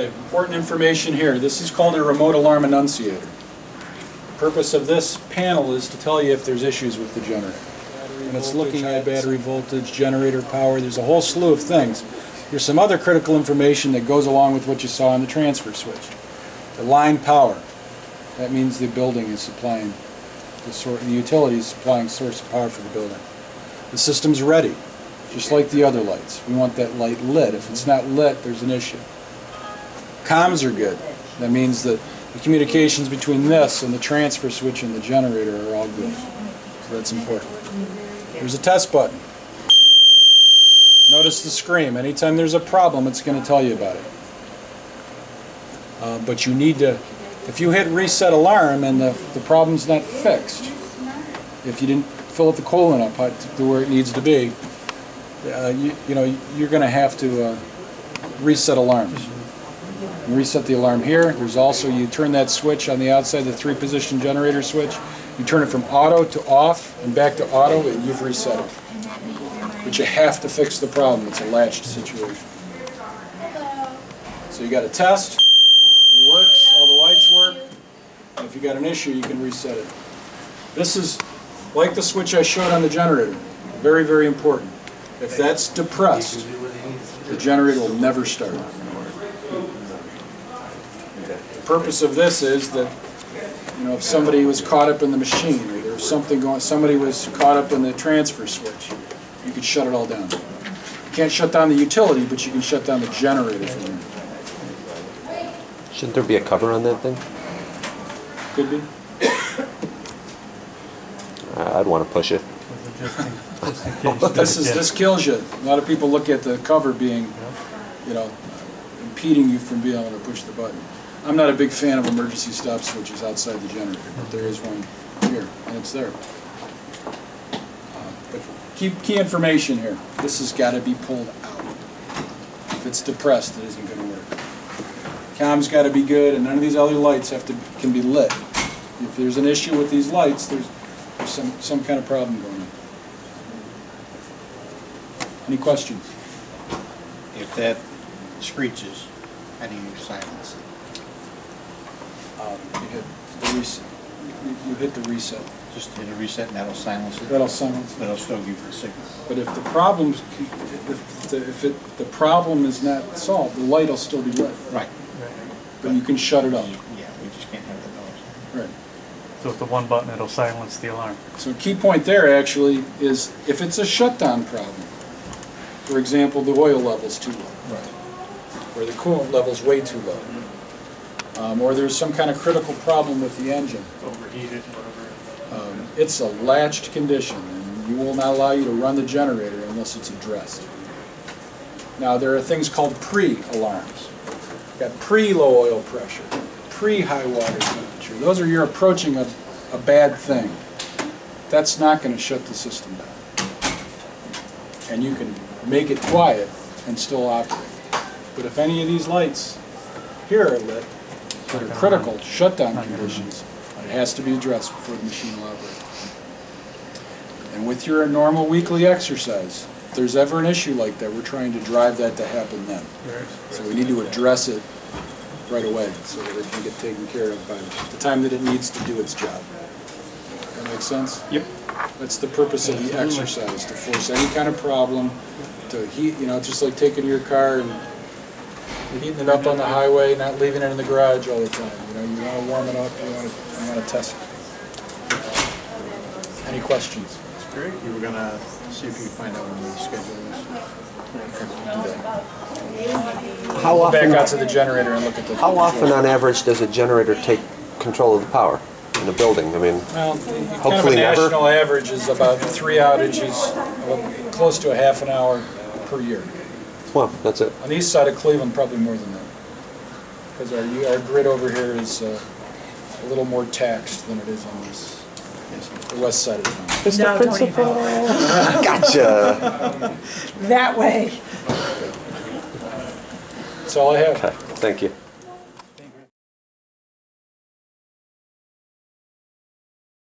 Okay, important information here. This is called a remote alarm annunciator. The purpose of this panel is to tell you if there's issues with the generator. And it's looking at battery voltage, generator power. There's a whole slew of things. There's some other critical information that goes along with what you saw on the transfer switch. The line power. That means the building is supplying, the utility is supplying source of power for the building. The system's ready, just like the other lights. We want that light lit. If it's not lit, there's an issue. Comms are good. That means that the communications between this and the transfer switch and the generator are all good. So that's important. There's a test button. Notice the screen. Anytime there's a problem, it's going to tell you about it. But you need to, if you hit reset alarm and the problem's not fixed, if you didn't fill up the coolant up to where it needs to be, you're going to have to reset alarms. And reset the alarm here. There's also, you turn that switch on the outside, the 3-position generator switch. You turn it from auto to off and back to auto, and you've reset it. But you have to fix the problem. It's a latched situation. So you got a test. It works. All the lights work. And if you got an issue, you can reset it. This is like the switch I showed on the generator. Very, very important. If that's depressed, the generator will never start. The purpose of this is that, if somebody was caught up in the machine, or there was something going, somebody was caught up in the transfer switch, you could shut it all down. You can't shut down the utility, but you can shut down the generator from there. Shouldn't there be a cover on that thing? Could be. I'd want to push it. This kills you. A lot of people look at the cover being, impeding you from being able to push the button. I'm not a big fan of emergency stop switches outside the generator, but there is one here, and it's there. But key information here. This has got to be pulled out. If it's depressed, it isn't going to work. Comm's got to be good, and none of these other lights can be lit. If there's an issue with these lights, there's some kind of problem going on. Any questions? If that screeches, how do you silence it? You hit the reset. You hit the reset. Just hit a reset and that'll silence it? That'll silence it. But it'll still give you the signal. But if the the problem is not solved, the light will still be lit. Right. But you can shut it off. Yeah, we just can't have the noise. Right. So with the one button, it'll silence the alarm. So a key point there actually is if it's a shutdown problem, for example, the oil level's too low. Right. Or the coolant level's way too low. Or there's some kind of critical problem with the engine. Overheated, whatever. It's a latched condition, and we will not allow you to run the generator unless it's addressed. Now, there are things called pre-alarms. You've got pre-low oil pressure, pre-high water temperature. Those are you're approaching a bad thing. That's not going to shut the system down. And you can make it quiet and still operate. But if any of these lights here are lit, that are critical shutdown conditions, it has to be addressed before the machine will operate. And with your normal weekly exercise, if there's ever an issue like that, we're trying to drive that to happen then. So we need to address it right away so that it can get taken care of by the time that it needs to do its job. That make sense? Yep. That's the purpose of the exercise, to force any kind of problem, to heat, just like taking your car and heating it up on the highway, not leaving it in the garage all the time. You want to warm it up, you want to test it. Any questions? That's great. You were going to see if you could find out when the schedule is. How often? Back out to the generator and look at the. How often, on average, does a generator take control of the power in a building? I mean, Well, hopefully kind of a never. national average is about 3 outages, close to a half an hour per year. Well, that's it. On the east side of Cleveland, probably more than that, because our grid over here is a little more taxed than it is on the west side of town. Mr. Principal. Gotcha. That way. That's all I have. Okay, thank you.